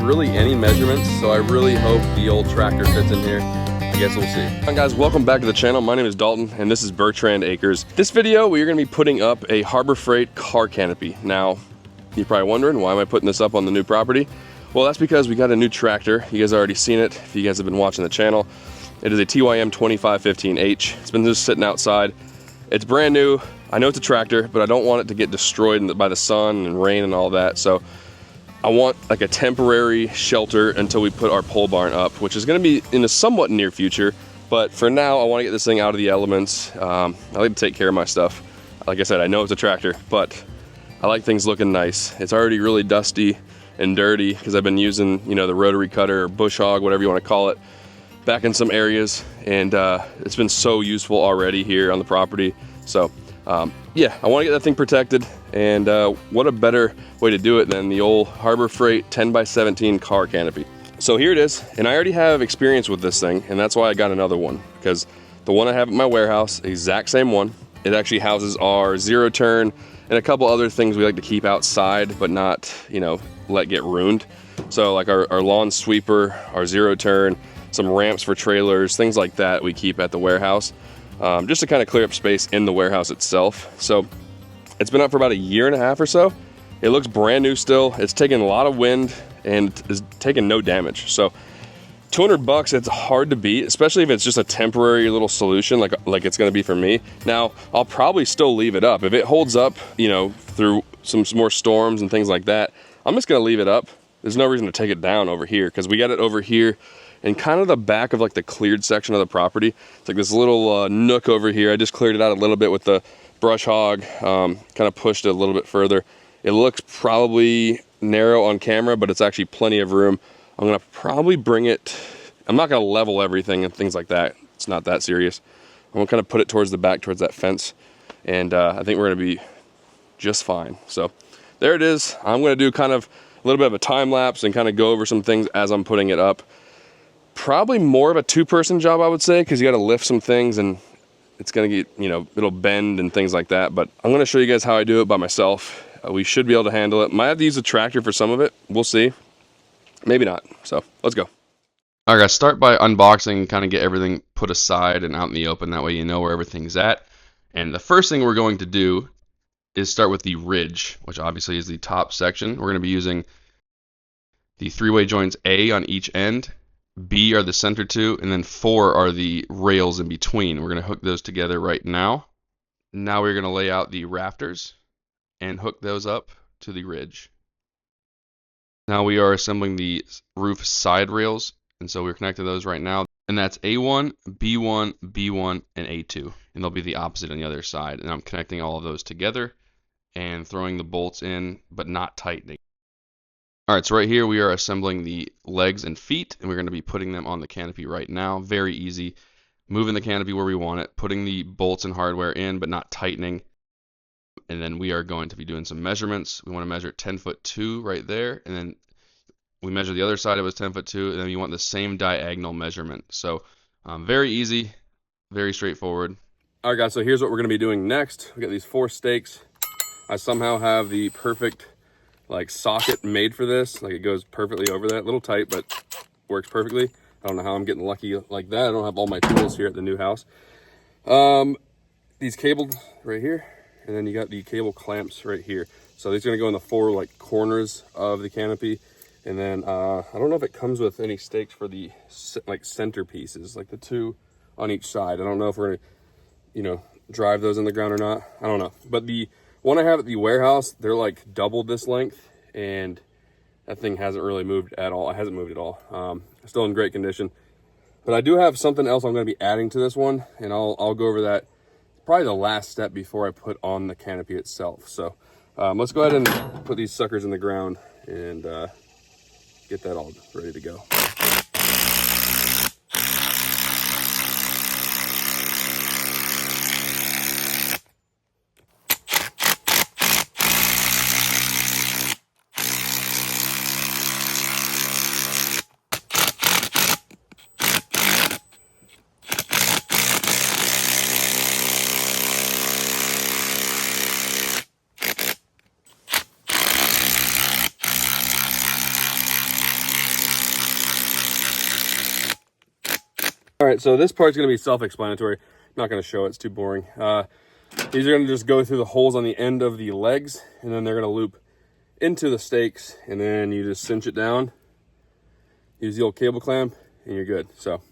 really any measurements, so I really hope the old tractor fits in here. I guess we'll see. Hi guys, welcome back to the channel. My name is Dalton and this is Bertrand Acres. This video, we are gonna be putting up a Harbor Freight car canopy. Now, you're probably wondering, why am I putting this up on the new property? Well, that's because we got a new tractor. You guys already seen it if you guys have been watching the channel. It is a TYM 2515H. It's been just sitting outside. It's brand new. I know it's a tractor, but I don't want it to get destroyed by the sun and rain and all that. So I want like a temporary shelter until we put our pole barn up, which is gonna be in a somewhat near future. But for now, I wanna get this thing out of the elements. I like to take care of my stuff. Like I said, I know it's a tractor, but I like things looking nice. It's already really dusty and dirty because I've been using, you know, the rotary cutter or bush hog, whatever you wanna call it, back in some areas. And it's been so useful already here on the property. So yeah, I wanna get that thing protected. And what a better way to do it than the old Harbor Freight 10x17 car canopy. So here it is, and I already have experience with this thing, and that's why I got another one, because the one I have at my warehouse, exact same one, it actually houses our zero turn and a couple other things we like to keep outside, but not, you know, let get ruined. So like our lawn sweeper, our zero turn, some ramps for trailers, things like that we keep at the warehouse, just to kind of clear up space in the warehouse itself. So it's been up for about a year and a half or so. It looks brand new still. It's taken a lot of wind and is taking no damage. So $200, it's hard to beat, especially if it's just a temporary little solution like it's gonna be for me. Now, I'll probably still leave it up. If it holds up, you know, through some more storms and things like that, I'm just gonna leave it up. There's no reason to take it down over here because we got it over here in kind of the back of like the cleared section of the property. It's like this little nook over here. I just cleared it out a little bit with the brush hog, kind of pushed it a little bit further. It looks probably narrow on camera, but it's actually plenty of room. I'm gonna probably bring it, I'm not gonna level everything and things like that. It's not that serious. I'm gonna kind of put it towards the back, towards that fence. And I think we're gonna be just fine. So there it is. I'm gonna do kind of a little bit of a time lapse and kind of go over some things as I'm putting it up. Probably more of a two-person job, I would say, because you gotta lift some things and it's gonna get, you know, it'll bend and things like that. But I'm gonna show you guys how I do it by myself. We should be able to handle it. Might have to use a tractor for some of it. We'll see. Maybe not. So let's go. All right, guys, start by unboxing and kind of get everything put aside and out in the open. That way you know where everything's at. And the first thing we're going to do is start with the ridge, which obviously is the top section. We're gonna be using the three-way joints A on each end, B are the center two, and then 4 are the rails in between. We're going to hook those together right now. Now we're going to lay out the rafters and hook those up to the ridge. Now we are assembling the roof side rails, and so we're connecting those right now. And that's A1, B1, B1, and A2. And they'll be the opposite on the other side. And I'm connecting all of those together and throwing the bolts in, but not tightening. All right, so right here we are assembling the legs and feet, and we're going to be putting them on the canopy right now. Very easy. Moving the canopy where we want it, putting the bolts and hardware in, but not tightening. And then we are going to be doing some measurements. We want to measure 10'2" right there, and then we measure the other side, it was 10'2", and then you want the same diagonal measurement. So very easy, very straightforward. All right, guys, so here's what we're going to be doing next. We got these 4 stakes. I somehow have the perfect like socket made for this. Like it goes perfectly over that. A little tight, but works perfectly. I don't know how I'm getting lucky like that. I don't have all my tools here at the new house. These cabled right here, and then you got the cable clamps right here. So these are gonna go in the 4 like corners of the canopy. And then I don't know if it comes with any stakes for the like center pieces, like the 2 on each side. I don't know if we're gonna, you know, drive those in the ground or not. I don't know. But the one I have at the warehouse, they're like double this length, and that thing hasn't really moved at all. It hasn't moved at all. Still in great condition. But I do have something else I'm going to be adding to this one, and I'll go over that probably the last step before I put on the canopy itself. So let's go ahead and put these suckers in the ground and get that all ready to go. All right, so this part's gonna be self-explanatory. I'm not gonna show it, it's too boring. These are gonna just go through the holes on the end of the legs, and then they're gonna loop into the stakes, and then you just cinch it down, use the old cable clamp, and you're good. So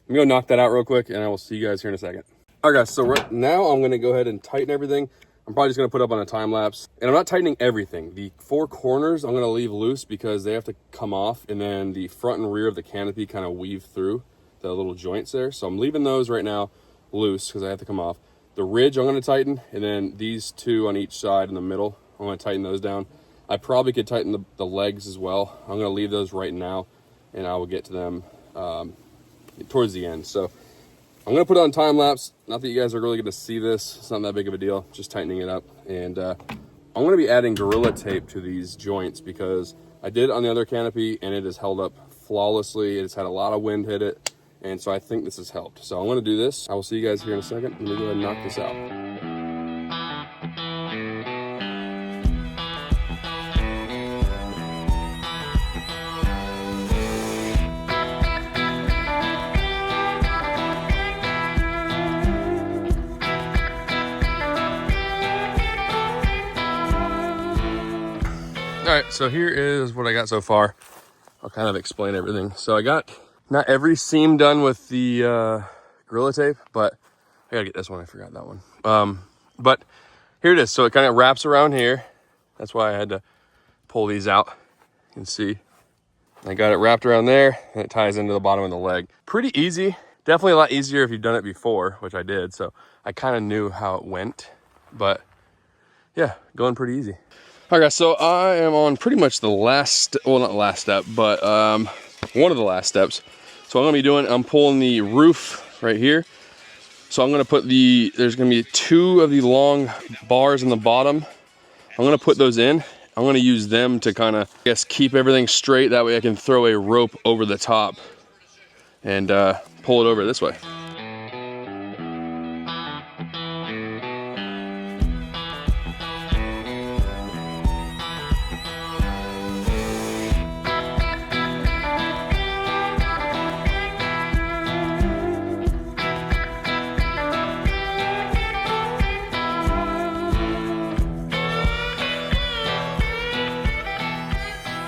I'm gonna knock that out real quick, and I will see you guys here in a second. All right, guys, so right now I'm gonna go ahead and tighten everything. I'm probably just gonna put up on a time lapse, and I'm not tightening everything. The 4 corners I'm gonna leave loose because they have to come off, and then the front and rear of the canopy kind of weave through the little joints there. So I'm leaving those right now loose because they have to come off. The ridge I'm gonna tighten, and then these 2 on each side in the middle, I'm gonna tighten those down. I probably could tighten the legs as well. I'm gonna leave those right now, and I will get to them towards the end. So I'm gonna put it on time lapse. Not that you guys are really gonna see this. It's not that big of a deal, just tightening it up. And I'm gonna be adding Gorilla Tape to these joints because I did on the other canopy and it has held up flawlessly. It's had a lot of wind hit it. And so I think this has helped. So I'm gonna do this. I will see you guys here in a second. Let me go ahead and knock this out. All right, so here is what I got so far. I'll kind of explain everything. So I got not every seam done with the Gorilla Tape, but I gotta get this one, I forgot that one. But here it is. So it kind of wraps around here. That's why I had to pull these out. You can see I got it wrapped around there, and it ties into the bottom of the leg. Pretty easy. Definitely a lot easier if you've done it before, which I did. So I kind of knew how it went, but yeah, going pretty easy. All right, guys, so I am on pretty much the last, well, not last step, but one of the last steps. So what I'm gonna be doing, I'm pulling the roof right here. So I'm gonna put there's gonna be 2 of the long bars in the bottom. I'm gonna put those in. I'm gonna use them to kind of, I guess, keep everything straight. That way I can throw a rope over the top and pull it over this way.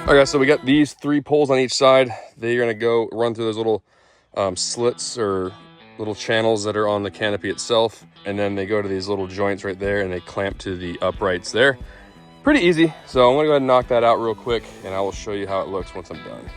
All right, guys, so we got these 3 poles on each side. They're gonna go run through those little slits or little channels that are on the canopy itself. And then they go to these little joints right there and they clamp to the uprights there. Pretty easy. So I'm gonna go ahead and knock that out real quick and I will show you how it looks once I'm done.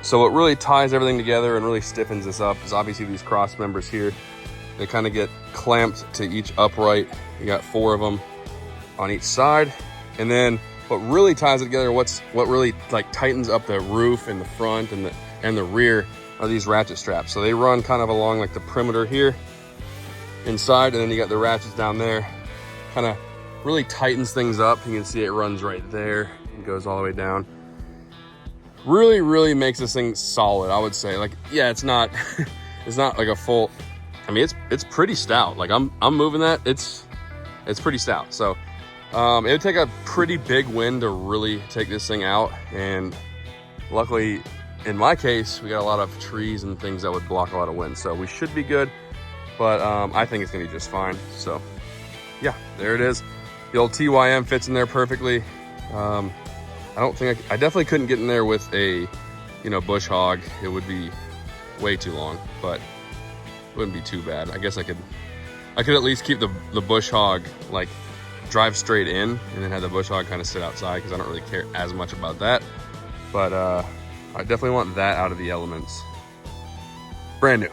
So what really ties everything together and really stiffens this up is obviously these cross members here. They kind of get clamped to each upright. You got 4 of them on each side. And then what really ties it together, what really like tightens up the roof and the front and the rear are these ratchet straps. So they run kind of along like the perimeter here inside, and then you got the ratchets down there. Kind of really tightens things up. You can see it runs right there and goes all the way down. Really makes this thing solid, I would say. Like, yeah, it's not it's not like a full, I mean, it's pretty stout. Like I'm moving that, it's pretty stout. So it would take a pretty big wind to really take this thing out, and luckily in my case we got a lot of trees and things that would block a lot of wind, so we should be good. But I think it's gonna be just fine. So yeah, there it is. The old TYM fits in there perfectly. I definitely couldn't get in there with a, bush hog. It would be way too long, but it wouldn't be too bad. I guess I could at least keep the bush hog, like, drive straight in and then have the bush hog kind of sit outside, because I don't really care as much about that. But I definitely want that out of the elements. Brand new.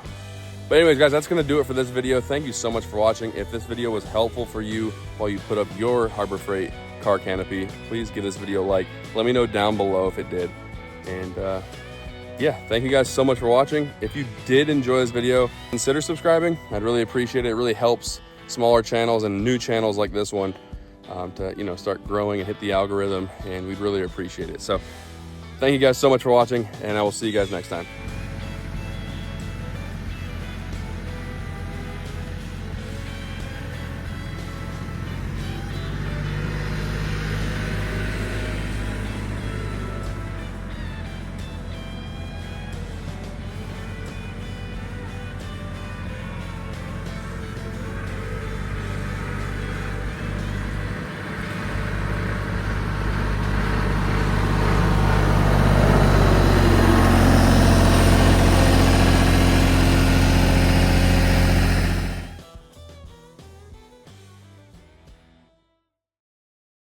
But anyways, guys, that's gonna do it for this video. Thank you so much for watching. If this video was helpful for you while you put up your Harbor Freight car canopy, please give this video a like. Let me know down below if it did. And yeah, thank you guys so much for watching. If you did enjoy this video, consider subscribing. I'd really appreciate it. It really helps smaller channels and new channels like this one to, you know, start growing and hit the algorithm, and we'd really appreciate it. So thank you guys so much for watching, and I will see you guys next time.